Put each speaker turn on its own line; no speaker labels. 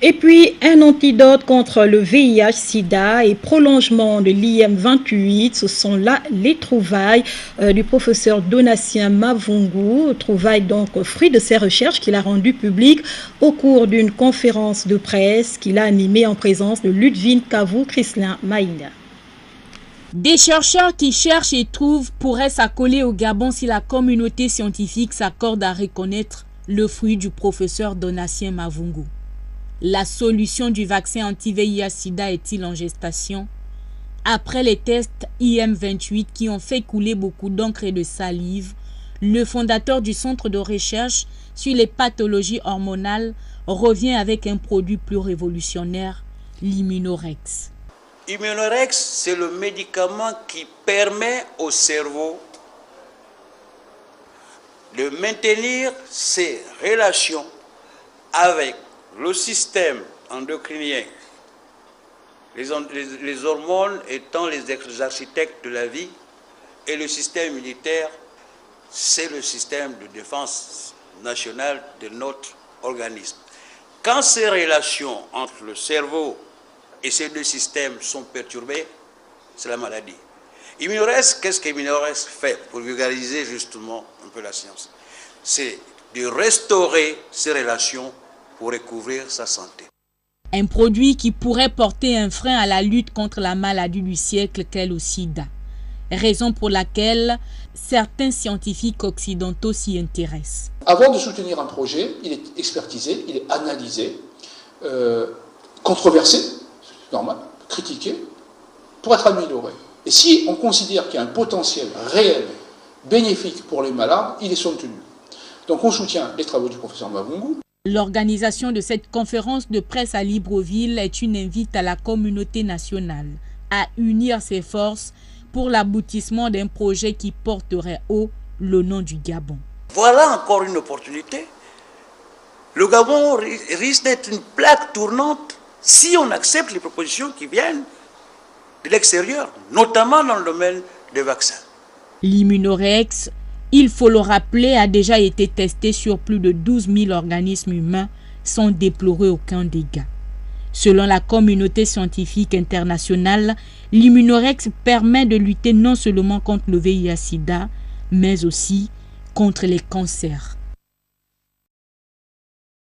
Et puis, un antidote contre le VIH-Sida et prolongement de l'IM28, ce sont là les trouvailles du professeur Donatien Mavungu, trouvailles donc fruit de ses recherches qu'il a rendues publiques au cours d'une conférence de presse qu'il a animée en présence de Ludwig Kavou-Chrislin Maïda.
Des chercheurs qui cherchent et trouvent pourraient s'accoler au Gabon si la communauté scientifique s'accorde à reconnaître le fruit du professeur Donatien Mavungu. La solution du vaccin anti-VIH-Sida est-il en gestation? Après les tests IM28 qui ont fait couler beaucoup d'encre et de salive, le fondateur du centre de recherche sur les pathologies hormonales revient avec un produit plus révolutionnaire, l'Immunorex.
Immunorex, c'est le médicament qui permet au cerveau de maintenir ses relations avec le système endocrinien, les hormones étant les architectes de la vie, et le système immunitaire, c'est le système de défense nationale de notre organisme. Quand ces relations entre le cerveau et ces deux systèmes sont perturbés, c'est la maladie. Immunorex, qu'est-ce qu'Immunorex fait pour vulgariser justement un peu la science? C'est de restaurer ces relations pour recouvrir sa santé.
Un produit qui pourrait porter un frein à la lutte contre la maladie du siècle qu'est le sida. Raison pour laquelle certains scientifiques occidentaux s'y intéressent.
Avant de soutenir un projet, il est expertisé, il est analysé, controversé, c'est normal, critiqué, pour être amélioré. Et si on considère qu'il y a un potentiel réel, bénéfique pour les malades, il est soutenu. Donc on soutient les travaux du professeur Mavungu.
L'organisation de cette conférence de presse à Libreville est une invite à la communauté nationale à unir ses forces pour l'aboutissement d'un projet qui porterait haut le nom du Gabon.
Voilà encore une opportunité. Le Gabon risque d'être une plaque tournante si on accepte les propositions qui viennent de l'extérieur, notamment dans le domaine des vaccins.
L'Immunorex, il faut le rappeler, a déjà été testé sur plus de 12 000 organismes humains sans déplorer aucun dégât. Selon la communauté scientifique internationale, l'Immunorex permet de lutter non seulement contre le VIH-Sida, mais aussi contre les cancers.